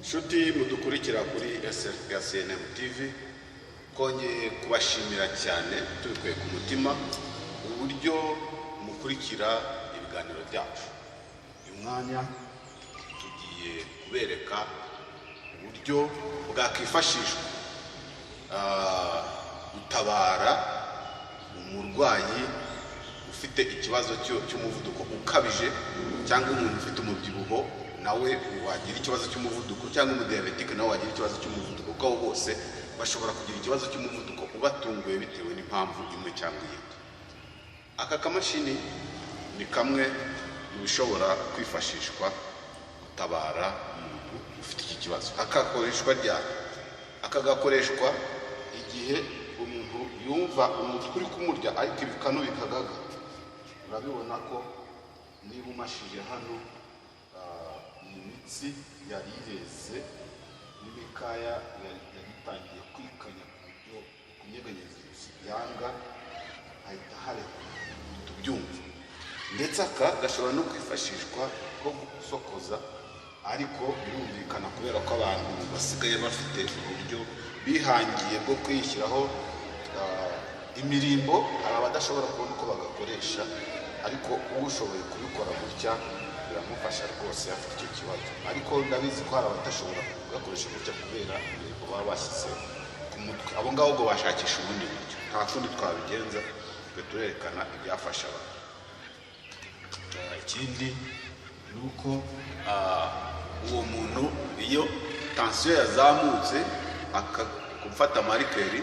Shuti mudukurikira kuri SNM TV konye kubashimira cyane tubikuye ku mutima uburyo mukurikira ibiganiro byacu. Uyu mwanya tugiye kubereka uburyo bwakifashishwa gutabara umurwayi ufite ikibazo cy'umuvuduko ukabije cyangwa umuntu ufite umubyibuho nawe wagira ikibazo cy'umuvuduko cyangwa umudiabetike nawe wagira ikibazo cy'umuvuduko ko bose bashobora kugira ikibazo cy'umuvuduko ubatunguye bitewe n'impamvu imwe cyangwa iyindi. Aka kamashini ni kamwe mu bishobora kwifashishwa gutabara umuntu ufite iki kibazo. Akagakoreshwa igihe umuntu yumva umutwe uri kumurya ariko ibikanu bikagaga. Urabibona ko niba umashije hano imitsi yari ireze n'imikaya yagitangiye kwikanya ku buryo kunyeganyeza byanga ahita hareka tubyumva. Ndetse aka gashobora no kwifashishwa ko gusokoza, ariko birumvikana kubera ko abantu basigaye bafite uburyo bihangiye bwo kwishyiraho imirimbo, hari abadashobora kubona uko bagakoresha, ariko ushoboye kubikora gutya biramufasha rwose afite icyo kibazo. Ariko ndabizi ko hari abadashobora kugakoresha gutya kubera imirimbo baba bashyize ku mutwe. Abo ngabo ngo bashakisha ubundi buryo, nta kundi twabigenza, twe turerekana ibyafasha abantu. Ikindi ni uko uwo muntu iyo tensiyo yazamutse akafata marikeri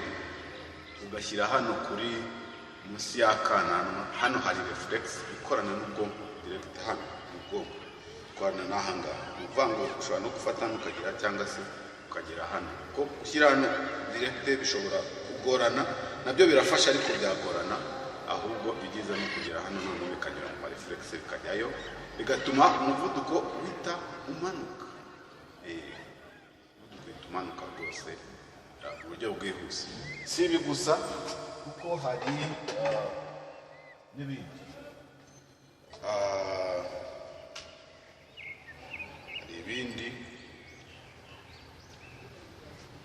ugashyira hano kuri munsi y'akananwa, hano hari reflex ikorana n'ubwonko direct, hano ubwonko ikorana n'ahangaha. Ni ukuvuga ngo ushobora no gufata hano ukagira cyangwa se ukagera hano. Ko ushyira hano direct bishobora kugorana, nabyo birafasha ariko byagorana, ahubwo ibyiza no kugira hano none bikanyura mu reflex bikajyayo, bigatuma umuvuduko uhita umanuka. Umuvuduko umanuka rwose uburyo bwihuse. Si ibi gusa kuko hari n'ibindi. Hari ibindi,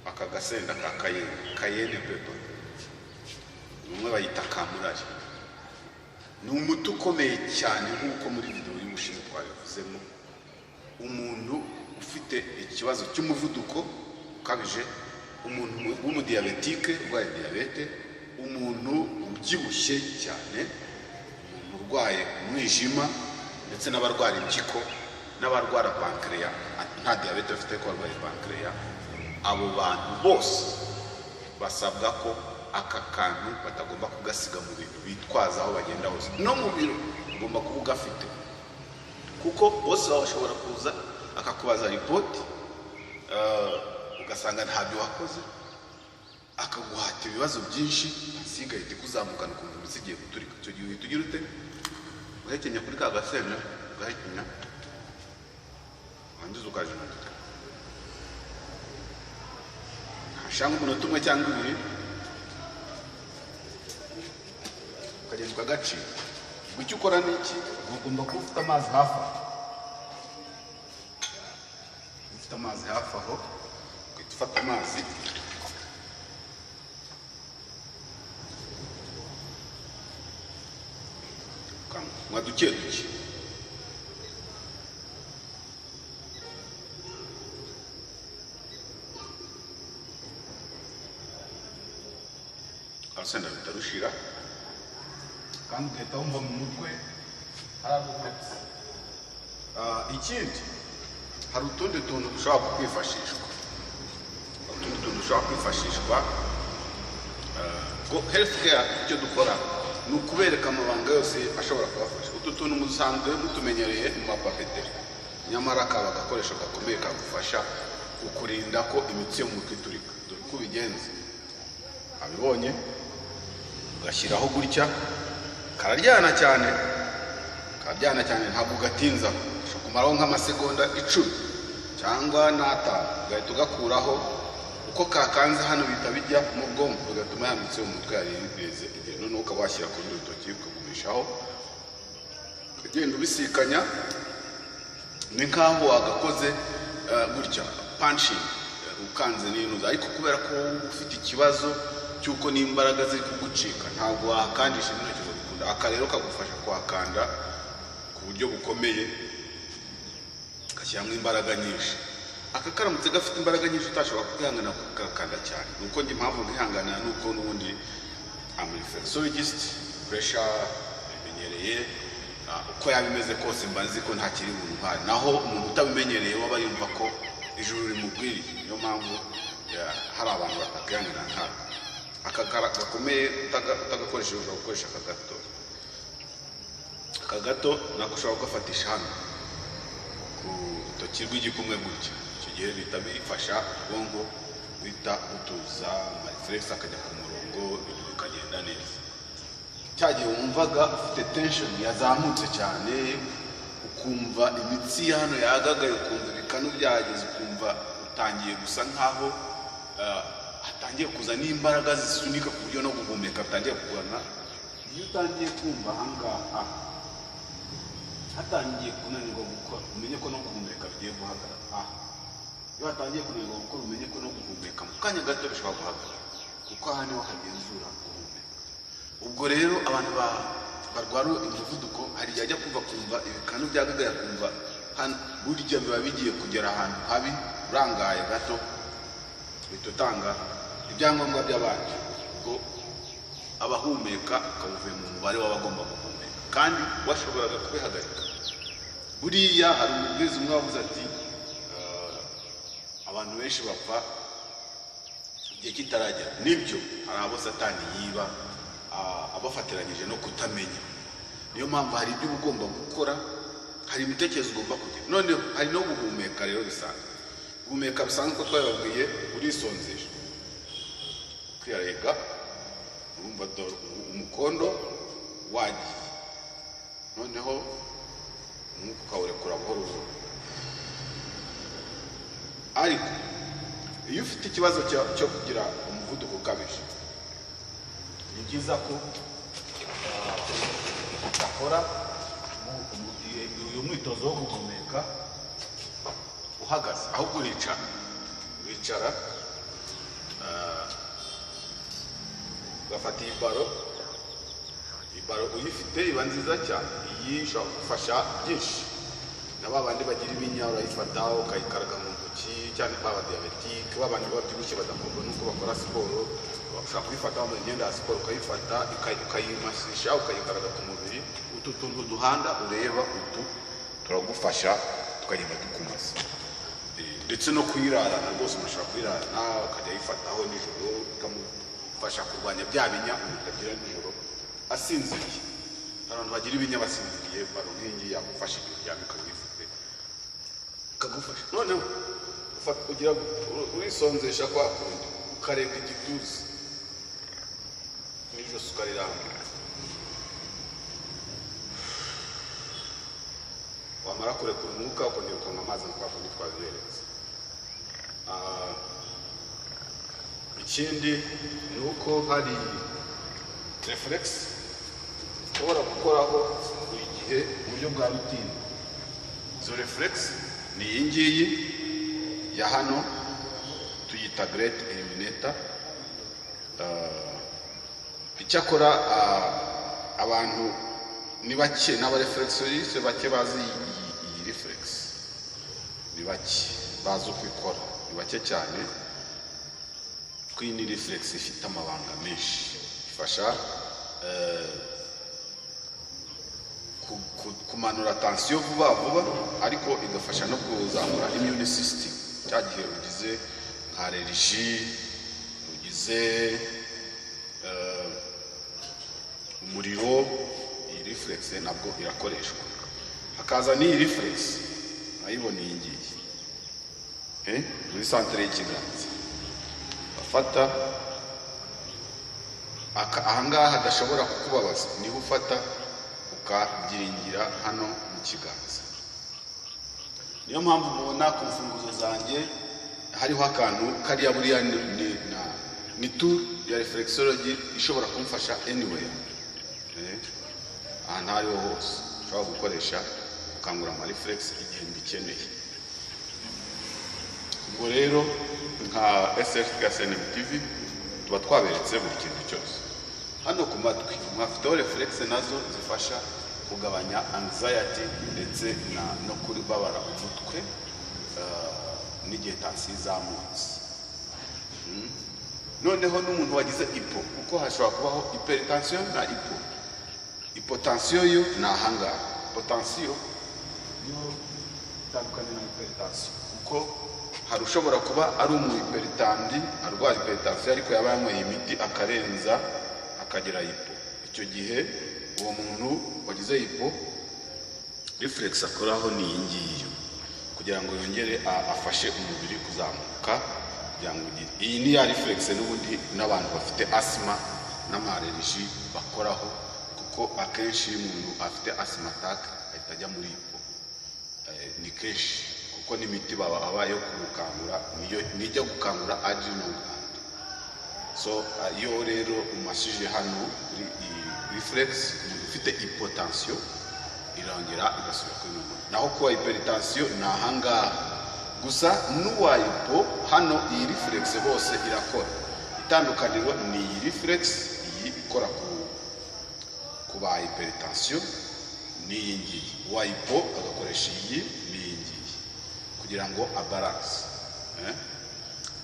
aka gasenda ka kayene pepa, umwe bayita kamurari. Ni umuti ukomeye cyane nk'uko muri video y'ubushize twabivuzemo. Umuntu ufite ikibazo cy'umuvuduko ukabije, umuntu w'umudiabetike urwaye diyabete, umuntu ubyibushye cyane, umuntu urwaye umwijima, ndetse n'abarwara impyiko n'abarwara pankreya, nta diyabete bafite ko barwaye pankreya. Abo bantu bose basabwa ko aka kantu batagomba kugasiga mu bintu bitwaza aho bagenda hose. No mu biro ugomba kuba ugafite, kuko bose bashobora kuza akakubaza ripoti ugasanga ntabyo wakoze, akaguhata ibibazo byinshi, asiga ite kuzamukana ukumva imitsi igiye guturika. Icyo gihe uhita ugira ute? Ugahekenya kuri ka gasenda, ugahekenya wangiza ukajinuka, ntashanga umunota umwe cyangwa ibiri ukagenda ukagacira. Icyo ukora ni iki? Ugomba kuba ufite amazi hafi aho. Ufite amazi hafi aho, ugahita ufata amazi unywa duke duke. Asenda bitarushira kandi ugahita wumva mu mutwe hararuhutse. Ikindi, hari utundi tuntu dushobora kwifashishwa. Health care icyo dukora ni ukubereka amabanga yose ashobora kubafasha. Utu tuntu musanzwe mutumenyereye mu mapapeteri, nyamara kaba agakoresho gakomeye kagufasha ukurinda ko imitsi yo mu mutwe iturika. Dore uko ubigenza, abibonye ugashyiraho gutya, kararyana cyane, ntabwo ugatinzaho. Ushobora kumaraho nk'amasegonda 10 cyangwa n'atanu, ugahita ugakuraho. Uko kakanze hano bita bijya mu bwonko, bigatuma ya mitsi yo mu mutwe yari ireze. None ukaba washyira ku rutoki ukagumishaho, ukagenda ubisikanya, ni nk'aho wagakoze gutya. punching ukanze n'inuza, ariko kubera ko ufite ikibazo cyuko n'imbaraga ziri kugucika ntabwo wakandisha n'intoki zo gukunda. Aka rero kagufasha kuhakanda ku buryo bukomeye, gashyiramo imbaraga nyinshi. Aka karamutse gafite imbaraga nyinshi utashobora kwihangana kugakanda cyane. Nuko njye impamvu nkihangana nuko n'ubundi am reflexologist, pressure bimenyereye, uko yabimeze kose mba nzi ko nta kiri buntware, naho umuntu utabimenyereye waba yumva ko ijuru rimubwiriye. Niyo mpamvu hari abantu batakihangana nkako. Aka gakomeye utagakoresheje ushobora gukoresha aka gato. Aka gato nako ushobora kugafatisha hano ku rutoki rw'igikumwe gutya, icyo gihe bihita bifasha ubwonko guhita butuza, reflex akajya ku murongo, ibintu bikagenda neza. Cyagihe wumvaga ufite tension yazamutse cyane, ukumva imitsi hano yagagaye, ukumva ibikanu byageze, ukumva utangiye gusa nkaho hatangiye kuza n'imbaraga zisunika ku buryo no guhumeka bitangiye kugorana. Iyo utangiye kumva ahangaha hatangiye kunanirwa gukora, umenye ko no guhumeka bigiye guhagarara. Iyo hatangiye kunanirwa gukora, umenye ko no guhumeka mu kanya gato bishobora guhagarara, kuko aha niho hagenzura guhumeka. Ubwo rero abantu barwara umuvuduko hari igihe ajya kumva ibikanu byagagaye, kumva burya biba bigiye kugera ahantu habi, urangaye gato bitutanga ibyangombwa by'abandi. Ubwo abahumeka akabuvuye mu mubare w'abagomba guhumeka, kandi washoboraga kubihagarika. Buriya hari umubwiriza umwe wavuze ati abantu benshi bapfa igihe kitaragera. Nibyo, hari abo Satani yiba abafatiranyije no kutamenya. Niyo mpamvu hari ibyo ugomba gukora, hari imitekerezo ugomba kugira. None hari no guhumeka rero bisanzwe. Guhumeka bisanzwe ko twababwiye, urisonzesha kwiyarega, urumva umukondo wagiye, noneho umwuka ukawurekura buhoro buhoro. Ariko iyo ufite ikibazo cyo kugira umuvuduko ukabije, ni byiza ko ukora uyu mwitozo wo guhumeka uhagaze, ahubwo wicara ugafata iyi baro uyifite iba nziza cyane. Iyi ishobora kugufasha byinshi. Na babandi bagira ibinya urayifata ukayikaraga mu ntoki, cyane baba diabetike, babandi babyibushye badakorwa nuko bakora siporo, ushobora kuyifata mu myenda ya siporo, ukayifata ukayimasisha, ukayikaraga ku mubiri. Utu tuntu duhanda ureba utu turagufasha, tukagenda dukumaza. Ndetse no kuyirarana rwose, ushobora kuyirarana ukajya yifataho nijoro, ikamufasha kurwanya bya binya umuntu agira nijoro asinziriye. Abantu bagira ibinya basinziriye, baro nk'ingi yagufasha igihe uryamye ukabifite ikagufasha. Noneho ugira urisonzesha kwa kundi, ukareka igituza n'ijosi ukarirambura. Wamara kurekura umwuka ukongera ukanywa amazi nk'uko kundi twabiberetse. Ikindi ni uko hari reflex ushobora gukoraho buri gihe mu buryo bwa rutine. Izo reflex ni iyi ngiyi ya hano tuyita great eliminator. Icyakora abantu ni bake, n'abareflexologiste bake bazi iyi reflex, ni bake bazi uko ikora, ni bake cyane. Iyi reflex ifite amabanga menshi, ifasha kumanura tension vuba vuba, ariko igafasha no kuzamura immune system. Cya gihe ugize nka allergie, ugize umuriro, iyi reflex nabwo irakoreshwa. Hakaza ni reflex ayibona iyi ngiyi muri centre y'ikiganza, bafata ahangaha hadashobora kukubabaza, niho ufata ukagiringira hano mu kiganza. Niyo mpamvu mubona ku mfunguzo zanjye hariho akantu kariya, buriya ni tool ya reflexology ishobora kumfasha anywhere, ahantu hariho hose ushobora gukoresha ukangura ama reflex igihe mbikeneye. ubwo rero nka SFKSN TV tuba twaberetse buri kintu cyose. Hano ku matwi mwafiteho reflex nazo zifasha kugabanya anxiety ndetse no kuribabara umutwe n'igihe tansiyo izamutse. Noneho n'umuntu wagize ipo, kuko hashobora kubaho hypertension na ipo. Hypotension yo ni ahangaha, hypotension yo itandukanye na hypertension, kuko hari ushobora kuba ari umuhypertandi arwaye hypertension ariko yaba yanyweye imiti akarenza akagira ipo. Icyo gihe uwo muntu wagize ipo reflex akoraho ni iyi ngiyi kugira ngo yongere afashe umubiri kuzamuka. Iyi ni ya reflex n'ubundi n'abantu bafite asima n'amareriji bakoraho, kuko akenshi umuntu afite asima attack ahita ajya muri ipo. Ni kenshi kuko n'imiti baba yo kumukangura nijya gukangura adrenal gland. So iyo rero umashije hano kuri reflex ufite hypotension irongera igasubira kuri normal. Naho kuba hypertension ni ahangaha gusa n'uwa ipo hano iyi reflex bose irakora. Itandukaniro ni iyi reflex iyi ikora ku ba hypertension n'iyi ngiyi. Uwa ipo agakoresha iyi n'iyi ngiyi kugira ngo abalance.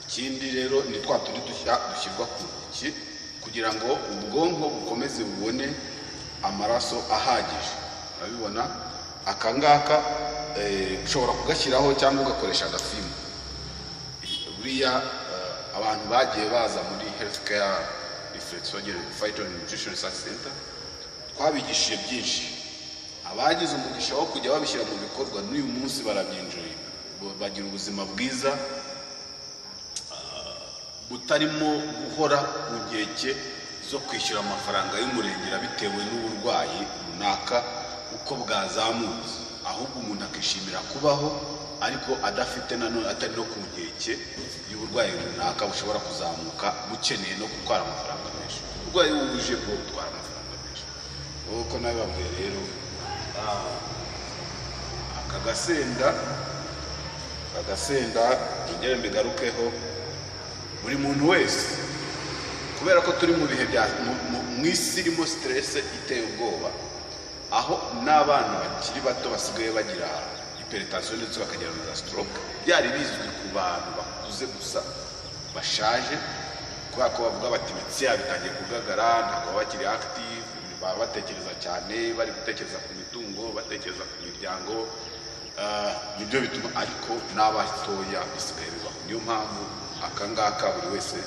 Ikindi rero ni twa turi dushyirwa ku ntoki kugira ngo ubwonko bukomeze bubone amaraso ahagije. Urabibona akangaka ushobora kugashyiraho cyangwa ugakoresha agafimbo. Buriya abantu bagiye baza muri healthcare reflexology phyto nutrition research center twabigishije byinshi. Abagize umugisha wo kujya babishyira mu bikorwa n'uyu munsi barabyinjoye, bagira ubuzima bwiza butarimo guhora mu nkeke zo kwishyura amafaranga y'umurengera bitewe n'uburwayi runaka uko bwazamutse. Ahubwo umuntu akishimira kubaho ariko adafite nanone atari no ku nkeke y'uburwayi runaka bushobora kuzamuka bukeneye no gutwara amafaranga menshi. Uburwayi buje bwo gutwara amafaranga menshi. Uko nabibabwiye rero akagasenda ngere mbigarukeho buri muntu wese, kubera ko turi mu bihe bya mu isi irimo stress iteye ubwoba, aho n'abana bakiri bato basigaye bagira hypertension ndetse bakagira na stroke. Byari bizwi ku bantu bakuze gusa bashaje, kubera ko bavuga bati imitsi yabo itangiye kugagara, ntabwo baba bakiri active, baba batekereza cyane, bari gutekereza ku mitungo, batekereza ku miryango. Nibyo bituma ariko n'abatoya bisigaye bibaho. Niyo mpamvu akangaka buri wese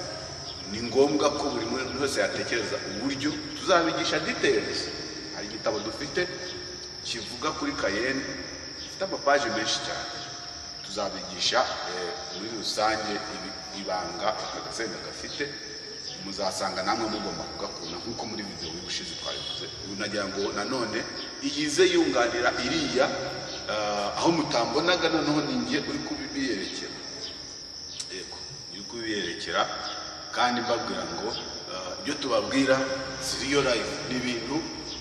ni ngombwa ko buri muntu wese yatekereza uburyo tuzabigisha details. Hari igitabo dufite kivuga kuri Cayenne, gifite amapaje menshi cyane. Tuzabigisha muri rusange ibanga agasenda gafite, muzasanga namwe mugomba kugakunda nk'uko muri video y'ubushize twabivuze. Unagira ngo nanone iyize yunganira iriya aho mutambonaga noneho ningiye uri kubiyerekera. Yego, uri kubiyerekera kandi mbabwira ngo ibyo tubabwira real life n'ibintu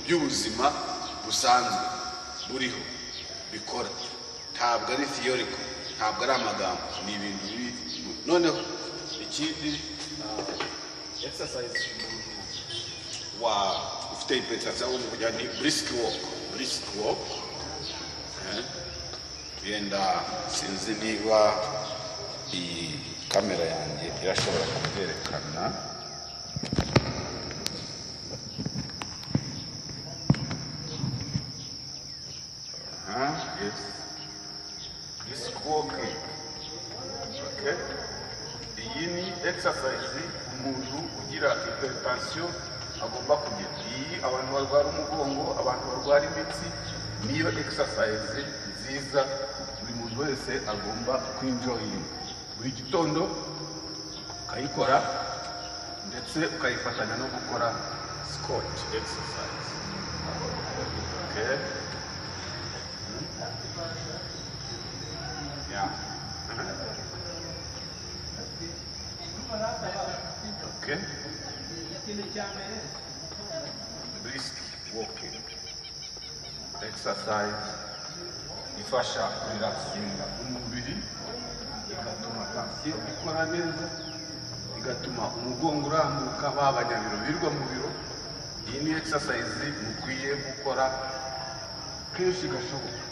by'ubuzima busanzwe buriho bikora. Ntabwo ari theoretical, ntabwo ari amagambo, ni ibintu noneho ikindi exercise ufite hypertension wo kujya ni brisk walk. Yenda sinzi niba iyi kamera yanjye irashobora kubyerekana. Yes, brisk walking. Okay, iyi ni exercise umuntu ugira hypertension agomba kugira. Iyi abantu barwara umugongo, abantu barwara imitsi, niyo exercise nziza buri muntu wese agomba kwinjoyinga. Buri gitondo ukayikora ndetse ukayifatanya no gukora squat exercise. Okay, yeah. Okay, brisk walking exercise ifasha relaxinga umubiri, igatuma circulation ikora neza, igatuma umugongo urambuka babanyabiro birwa mu biro. Iyi ni exercise mukwiye gukora kenshi gashoboka.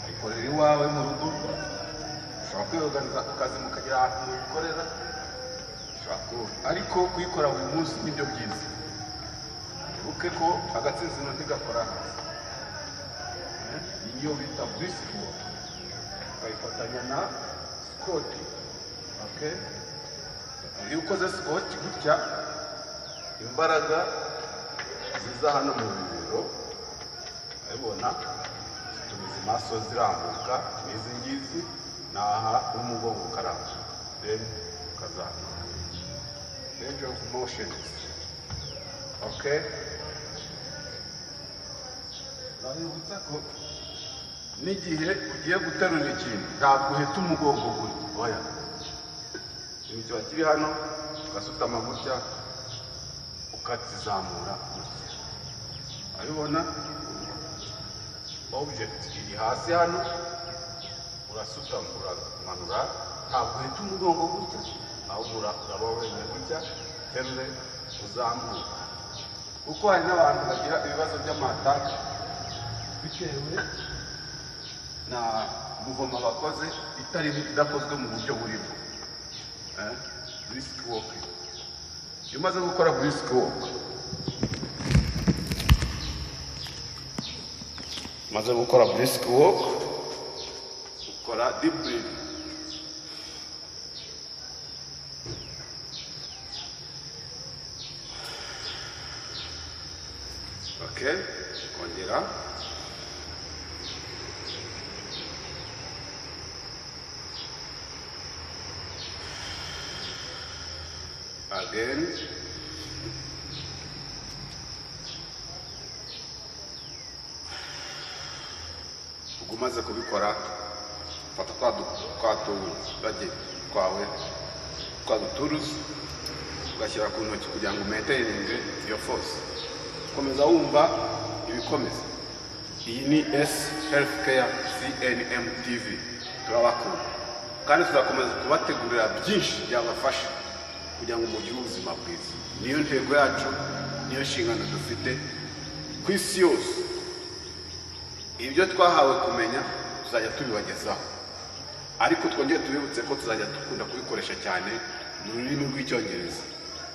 Ayikorera iwawe mu rugo, ushobora kwiyoganiza akazi mukagira ahantu mubikorera, ariko kuyikora buri munsi nibyo byiza. Wibuke ko agatsitsino ntigakora hasi. Iyo bita brisk walk, ukayifatanya na squat. Okay? Iyo ukoze squat gutya, imbaraga ziza hano mu bibero, urabona tumizi maso zirambuka, n'izi ngizi naha umugongo ukarambuka, then ukazamuka. Range of motions. Okay? Urabibutsa ko n'igihe ugiye guterura ikintu ntabwo uhita umugongo gutya, oya. Ikintu kiba kiri hano, ugasutama gutya, ukakizamura gutya. Urabibona? Object iri hasi hano, urasutama, uramanura, ntabwo uhita umugongo gutya, ahubwo uraba wemeye gutya, terure, uzamure. Kuko hari n'abantu bagira ibibazo by'amataka bitewe na muvoma bakoze idakozwe mu buryo burimo. Brisk walk. Iyo umaze gukora brisk walk, ukora deep breathing. Okay, kongera. Again. Ugumaze kubikora, fata kwa duturuzi, ugashyira ku ntoki kugira ngo umaintaininge your force. Komeza wumva ibikomeza. Iyi ni S Healthcare CNM TV. Turabakunda. Kandi tuzakomeza kubategurira byinshi byabafasha kugira ngo mugire ubuzima bwiza. Niyo ntego yacu, niyo nshingano dufite ku isi yose. Ibyo twahawe kumenya tuzajya tubibagezaho, ariko twongeye tubibutse ko tuzajya dukunda kubikoresha cyane mu rurimi rw'Icyongereza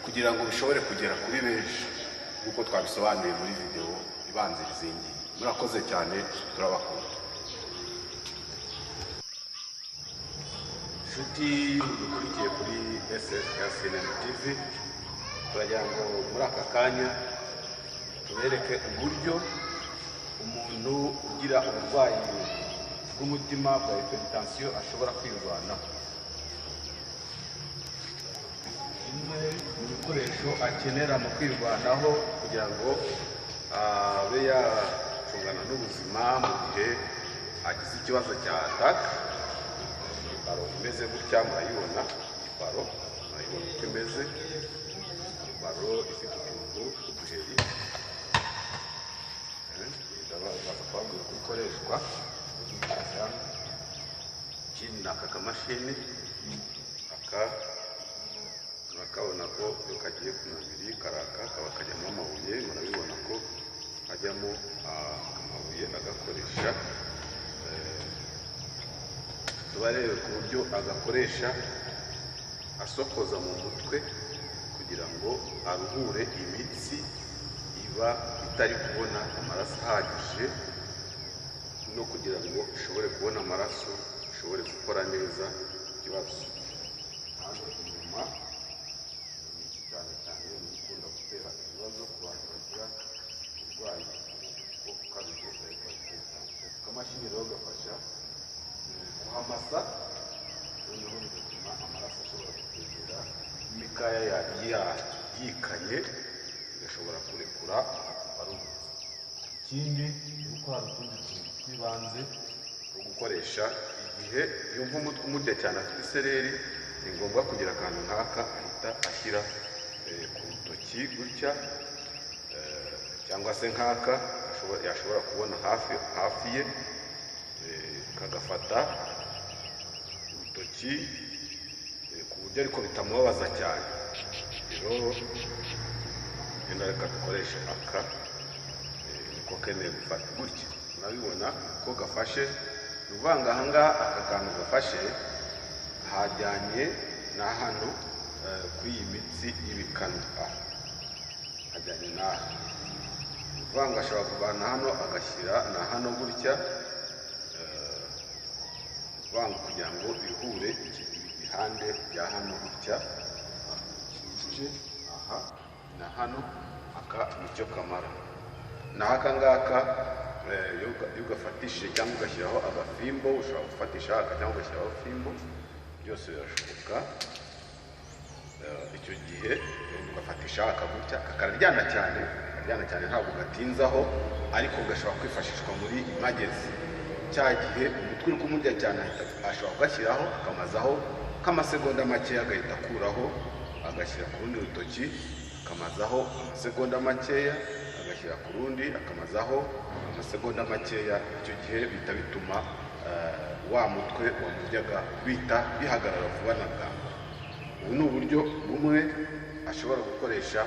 kugira ngo bishobore kugera kuri benshi nk'uko twabisobanuye muri video ibanziriza iyi. Murakoze cyane, turabakunda. Nshuti dukurikiye kuri SSCNM TV, turagira ngo muri aka kanya tubereke uburyo umuntu ugira uburwayi bw'umutima bwa hypertension ashobora kwirwanaho. Bimwe mu bikoresho akenera mu kwirwanaho kugira ngo abe yacungana n'ubuzima mu gihe agize ikibazo cya ataka. Baro imeze gutya, murayibona. Baro murayibona uko imeze. Baro ifite utuntu tw'uduheri. Baza kwagura gukoreshwa. Ikindi ni aka kamashini. Murakabona ko iyo kagiye ku mubiri karaka kaba kajyamo amabuye. Murabibona ko hajyamo amabuye agakoresha. Tubarebe ku buryo agakoresha asokoza mu mutwe kugira ngo aruhure imitsi iba itari kubona amaraso ahagije, no kugira ngo ishobore kubona amaraso, ishobore gukora neza ikibazo. Hano inyuma cyane cyane ukunda gutera ibibazo ku bantu bagira uburwayi bwo gukabije akamashini rero gafasha kuhamasa, noneho bigatuma amaraso ashobora kugera imikaya yikanye, igashobora kurekura amaraso. Ikindi ni uko hari utundi tuntu tw'ibanze two gukoresha igihe yumva umutwe umurya cyane, afite isereri, ni ngombwa kugira akantu nk'aka ahita ashyira ku rutoki gutya, cyangwa se nk'aka yashobora kubona hafi ye, kagafata urutoki buryo ariko bitamubabaza cyane. Rero genda reka dukoreshe aka niko keneye gufata gutya. Urabibona ko gafashe uvanga ahangaha aka kantu gafashe hajyanye na hano kw'iyi mitsi y'ibikanu hajyanye n'aha. Uvanga ashobora kuvana hano agashyira na hano gutya uvanga kugira ngo bihure ibihande bya hano gutya igice aha na hano aka nicyo kamara. Naho aka ngaka iyo ugafatishije cyangwa ugashyiraho agafimbo ushobora gufatisha aka cyangwa ugashyiraho fimbo byose birashoboka. Icyo gihe ugafatisha aka gutya kakaryana cyane ntabwo gatinzaho ariko gashobora kwifashishwa muri imagezi. Cya gihe umutwe uri kumurya cyane ashobora kugashyiraho akamazaho k'amasegonda make agahita akuraho agashyira ku rundi rutoki akamazaho amasegonda makeya agashyira ku rundi akamazaho amasegonda makeya. Icyo gihe bihita bituma wa mutwe wamuryaga bihita bihagarara vuba na bwangu. Ubu ni uburyo bumwe ashobora gukoresha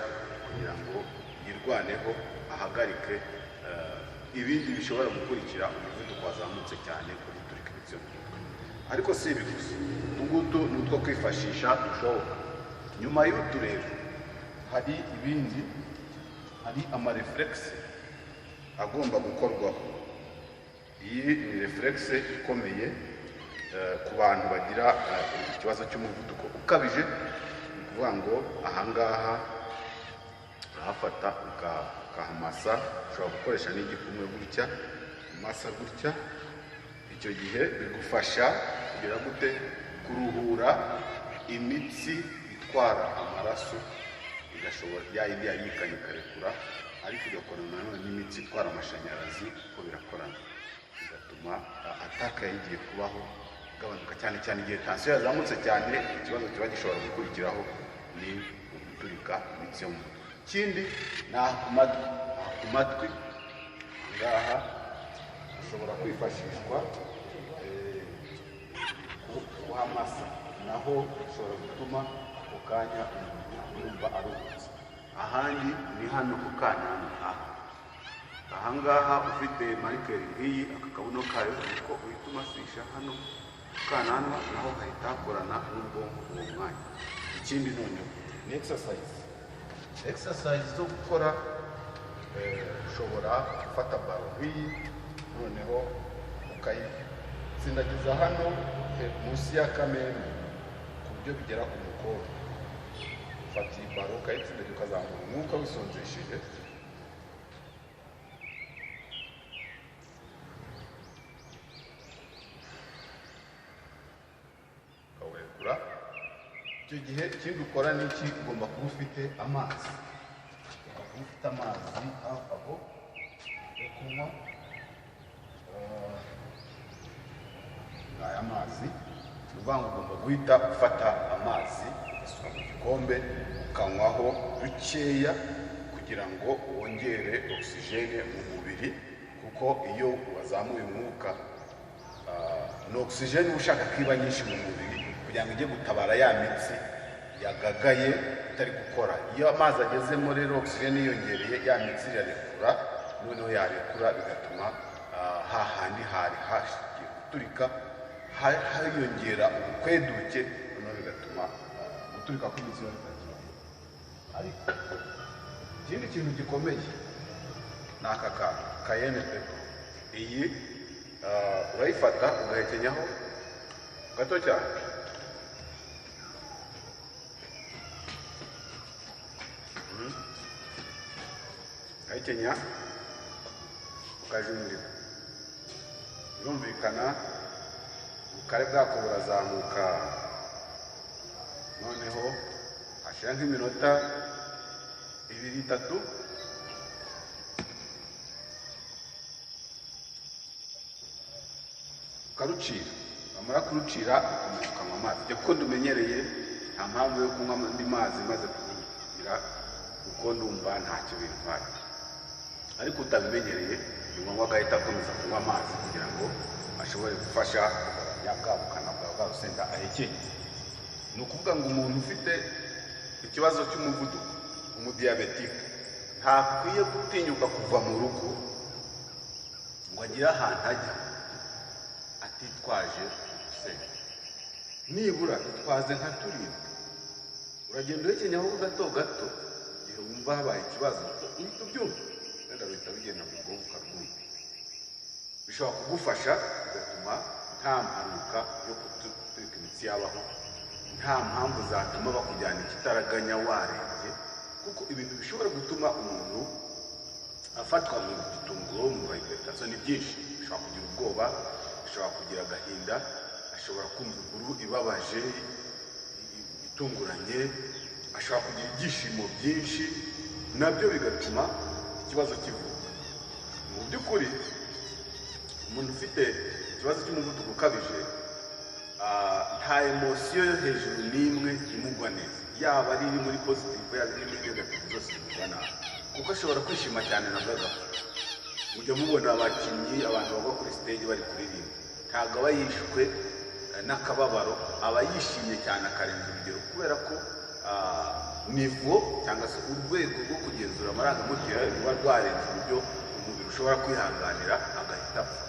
kugira ngo yirwaneho ahagarike ibindi bishobora gukurikira umuvuduko wazamutse cyane kuri guturika imitsi yo mu mutwe. Ariko si ibi gusa, utu ni utwo kwifashisha dushoboka. Nyuma y'utu rero hari ibindi, hari amareflekisi agomba gukorwaho. Iyi ni reflekisi ikomeye ku bantu bagira ikibazo cy'umuvuduko ukabije. Ni ukuvuga ngo ahangaha urahafata ukahamasa, ushobora gukoresha n'igikumwe gutya umasa gutya. Icyo gihe bigufasha kugira gute kuruhura imitsi itwara amaraso igashobora yayindi yayikanye ikarekura, ariko igakorana nanone n'imitsi itwara amashanyarazi ko birakorana bigatuma ataka yagiye kubaho gabanuka cyane igihe tension yazamutse cyane. Ikibazo kiba gishobora gukurikiraho ni uguturika imitsi yo mu mutwe. Ikindi ni ku matwi ngaha ashobora kwifashishwa kuhamasa, naho ushobora gutuma ako kanya umuntu yumva aruhutse. Ahandi ni hano ku kananwa ahangaha ufite marikeri nk'iyi aka kabuno kayo ariko uhita umasisha hano ku kananwa naho hahita hakorana n'ubwonko uwo mwanya. Ikindi noneho ni exercise zo gukora. Ushobora gufata baro nk'iyi noneho ukayitsindagiza hano munsi y'akameno ku buryo bigera ku mukondo. Ufata iyi baro ukayitsindagiza ukazamura umwuka wisonzesheje, ukawurekura. Icyo gihe ikindi ukora ni iki, ugomba kuba ufite amazi. Ufite amazi hafi aho yo kunywa. Aya mazi ni ukuvuga ngo ugomba guhita ufata amazi ugasuka mu gikombe ukanywaho dukeya kugira ngo wongere ogisijene mu mubiri, kuko iyo wazamuye umwuka ni ogisijene uba ushaka ko iba nyinshi mu mubiri kugira ngo ijye gutabara ya mitsi yagagaye itari gukora. Iyo amazi agezemo rero ogisijene yiyongereye ya mitsi irarekura, noneho yarekura bigatuma hahandi hari hashigiye guturika hayongera ubukweduke, noneho bigatuma guturika kw'imitsi bitagira. Ariko ikindi kintu gikomeye ni aka kayene pepo. Iyi urayifata ugahekenyaho gato cyane, ukayikenya ukajundira. Birumvikana ubukare bwako burazamuka, noneho hashira nk'iminota 2-3 ukarucira. Wamara kurucira ukanywa amazi. Kuko ndumenyereye nta mpamvu yo kunywa andi mazi maze kugira kuko ndumva ntacyo bintwaye, ariko utabimenyereye ni ngombwa agahita akomeza kunywa amazi kugira ngo ashobore gufasha kugabanya bwa bukana bwa rusenda ahekeye. ni ukuvuga ngo umuntu ufite ikibazo cy'umuvuduko umudiyabetike ntakwiye gutinyuka kuva mu rugo ngo agire ahantu ajya atitwaje urusenda. Nibura itwaze nka turindwi, uragenda uhekenyaho gato gato igihe wumva habaye ikibazo uhita ubyumva wenda bihita bigenda mu bwonko ukarwumva. Bishobora kugufasha bigatuma nta mpanuka yo guturika imitsi yabaho, nta mpamvu zatuma bakujyana ikitaraganya warembye, kuko ibintu bishobora gutuma umuntu afatwa mu gitunguro mu hypertension ni byinshi. Bishobora kugira ubwoba, bishobora kugira agahinda, ashobora kumva inkuru ibabaje itunguranye, ashobora kugira ibyishimo byinshi, nabyo bigatuma ikibazo kivuka. Mu by'ukuri umuntu ufite ikibazo cy'umuvuduko ukabije nta emosiyo yo hejuru n'imwe imugwa neza, yaba ari iri muri positive yaba iri muri negative, zose zimugwa nabi, kuko ashobora kwishima cyane na gagafu. Mujya mubona abakinnyi, abantu baba kuri stage bari kuririmba, ntabwo aba yishwe n'akababaro, aba yishimye cyane akarenza urugero, kubera ko nivo cyangwa se urwego rwo kugenzura amarangamutima ruba rwarenze uburyo umubiri ushobora kwihanganira agahita apfa.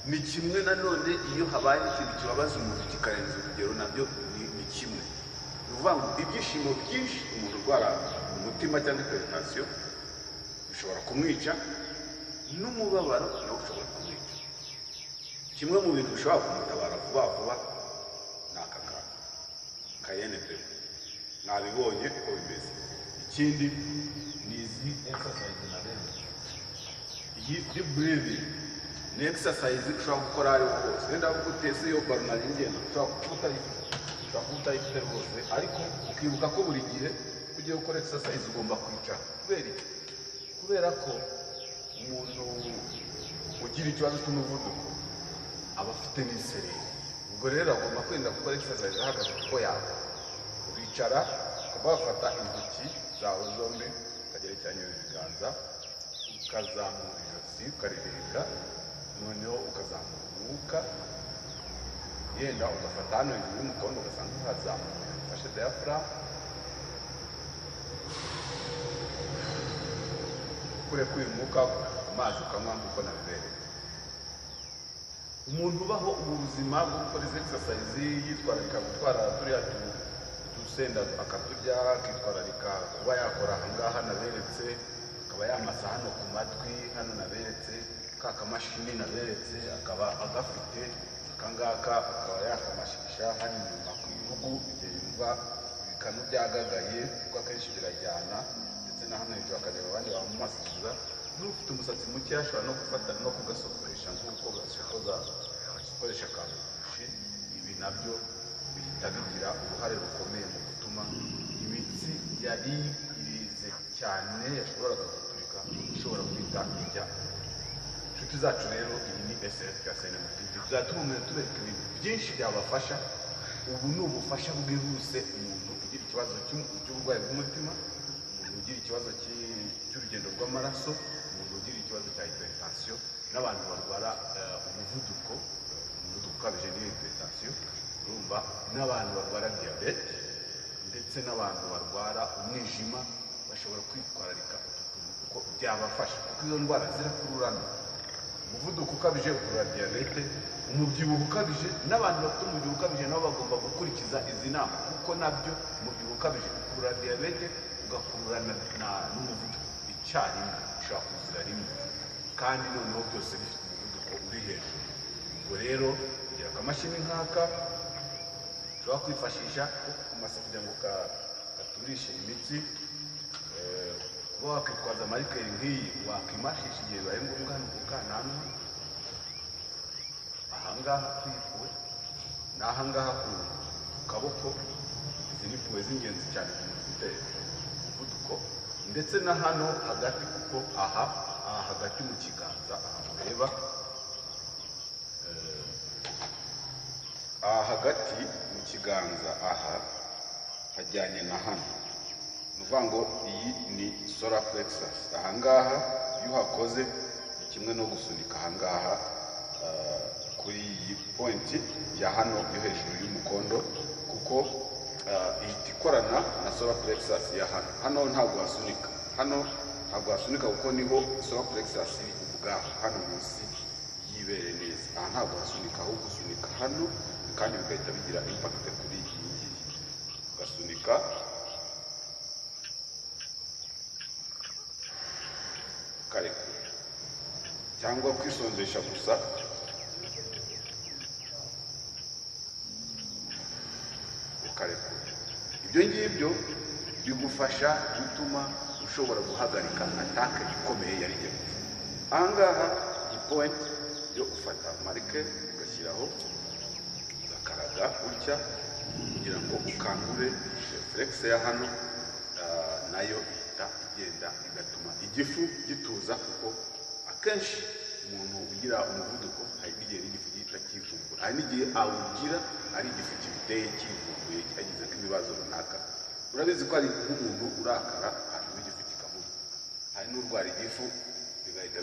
Ni kimwe nanone iyo habaye ikintu kibabaza umuntu kikarenza urugero, nabyo ni kimwe. Ni ukuvuga ngo ibyishimo byinshi umuntu urwara umutima cyangwa hypertension bishobora kumwica, n'umubabaro nawe ushobora kumwica. Kimwe mu bintu bishobora kumutabara vuba vuba ni aka kayene pepe, mwabibonye uko bimeze. Ikindi ni izi exercise naremye, iyi deep breathing ni exercise ushobora gukora ari hose. Wenda utese iyo baro nari ngenda ushobora kutayifite rwose, ariko ukibuka ko buri gihe ugiye gukora exercise ugomba kwicara. Kubera iki? Kubera ko umuntu ugira ikibazo cy'umuvuduko aba afite n'isereri. Ubwo rero agomba kwenda gukora exercise ahagaze kuko yaba uricara, ukaba wafata intoki zawe zombi ukagerekeranya ibiganza, ukazamura ijosi ukarirenga, noneho ukazamura umwuka, yenda ugafata hano hejuru y'umukondo ugasanga uhazamuye, ufashe diaphragm, kurekuye umwuka amazi ukanywa nk'uko nabibereye. Umuntu ubaho ubuzima bwo gukora izi exercise yitwararika gutwara turiya dusenda akaturya, akitwararika kuba yakora ahangaha naberetse, akaba yamasa hano ku matwi hano naberetse, ka kamashini naberetse akaba agafite, akangaka akaba yakamashisha hano inyuma ku irugu igihe yumva ibikanu byagagaye, kuko akenshi birajyana, ndetse na hano hejuru akareba abandi bamumasiza. N'ufite umusatsi muke ashobora no gufata no kugasokoresha nk'uko basokoresha akabushi. Ibi nabyo bihita bigira uruhare rukomeye mu gutuma imitsi yari irize cyane yashoboraga guturika ishobora guhita ijya. Inshuti zacu rero, iyi ni SRF Kasenamutindi, tuzatuma tubereka ibintu byinshi byabafasha. Ubu ni ubufasha bwihuse umuntu ugira ikibazo cy'uburwayi bw'umutima, umuntu ugira ikibazo cy'urugendo rw'amaraso, umuntu ugira ikibazo cya hypertension, n'abantu barwara umuvuduko ukabije ni hypertension, urumva, n'abantu barwara diabete, ndetse n'abantu barwara umwijima bashobora kwitwararika utu tuntu kuko byabafasha, kuko izo ndwara zirakururana. Umuvuduko ukabije ukurura diabete, umubyibuho ukabije, n'abantu bafite umubyibuho ukabije nabo bagomba gukurikiza izi nama, kuko nabyo umubyibuho ukabije ukurura diabete ugakurura n'umuvuduko icyarimwe, ushobora kuzira rimwe, kandi noneho byose bifite umuvuduko uri hejuru. Ubwo rero kugira akamashini nk'aka ushobora kwifashisha kumasa kugira ngo gaturishe imitsi, kuba wakitwaza marikeri nk'iyi wakimashisha igihe bibaye ngombwa hano ku kananwa, ahangaha kwipuwe n'ahangaha ku kaboko. Izi ni puwe z'ingenzi cyane ku muntu ufite umuvuduko, ndetse na hano hagati, kuko aha hagati mu kiganza aha mureba, aha hagati mu kiganza aha hajyanye na hano. Ni ukuvuga ngo iyi ni solar plexus. Ahangaha iyo uhakoze ni kimwe no gusunika ahangaha kuri iyi pointi ya hano yo hejuru y'umukondo, kuva ikorana na solar plexus ya hano ntabwo hasunika, hano ntabwo hasunika kuko niho solar plexus ubwaho hano munsi y'ibere neza. Aha ntabwo hasunika, aho gusunika hano kandi bigahita bigira impact kuri iyi ngiyi. Ugasunika ukarekura cyangwa kwisonzesha gusa ukarekura. Ibyo ngibyo bigufasha gutuma ushobora guhagarika atake ikomeye yari igiye kuva. Aha ngaha ni point yo ufata marike ugashyiraho ugakaraga gutya kugira ngo ukangure reflex ya hano, nayo ihita igenda igatuma igifu gituza, kuko akenshi umuntu ugira umuvuduko hari igihe igifu gihita kivumbura, hari n'igihe awugira ari igifu kibiteye kivumbuye cyagize ibibazo runaka. Urabizi ko ari nk'umuntu urakara hanyuma igifu kikamuha, hari n'urwara igifu bigahita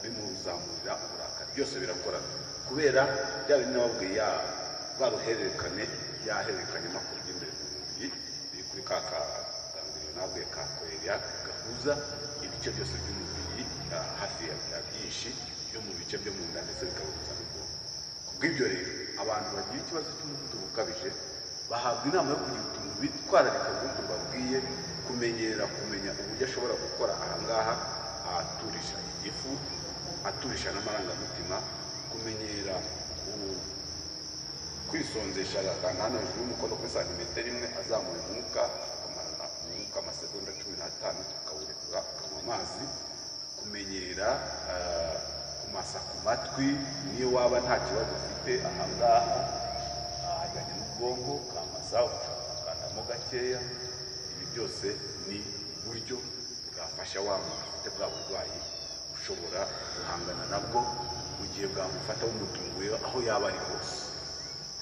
bimuzamurira uburakari. Byose birakora kubera bya bintu nababwiye rwa ruhererekane yahererekanye amakuru y'imbere mu mubiri biri kuri ka kagangiriro nabwiye ka koheria gahuza ibice byose by'umubiri hafi ya byinshi byo mu bice byo mu nda ndetse bikabuza n'ubwonko. Kubw'ibyo rero abantu bagira ikibazo cy'umuvuduko ukabije bahabwa inama yo kugira utuntu bitwararika nk'uko babwiye, kumenya uburyo ashobora gukora aha ngaha aturisha igifu, aturisha n'amarangamutima, kumenyera kwisonzesha akantu hano hejuru y'umukono kuri santimetero imwe, azamura umwuka akamarana umwuka amasegonda 15 akawurekura akanywa amazi, kumenyera kumasa ku matwi niyo waba nta kibazo ufite aha ngaha hajyanye n'ubwonko ukamasa ukandamo gakeya. Ibi byose ni uburyo bwafasha wa muntu ufite bwa burwayi ushobora guhangana nabwo mu gihe bwamufata bumutunguye aho yaba ari hose.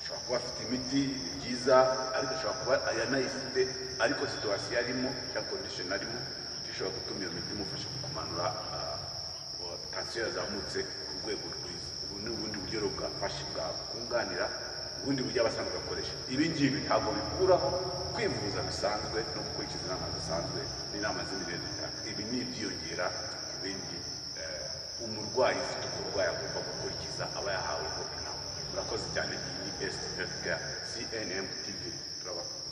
Ashobora kuba afite imiti byiza, ariko ashobora kuba yanayifite ariko situwasiyo arimo cyangwa condition arimo ishobora gutuma iyo miti imufasha kumanura tansiyo yazamutse ku rwego rwiza. Ubu ni ubundi buryo bwafasha bwakunganira ubundi buryo abasanzwe bakoresha. Ibi ngibi ntabwo bikuraho kwivuza bisanzwe no gukurikiza inama zisanzwe n'inama z'imibereho itanga. Ibi ni ibyiyongera ku bindi umurwayi ufite uburwayi agomba gukurikiza aba yahaweho inama. Murakoze cyane. Iyi ni Best Healthcare CNM TV. Turabakunda.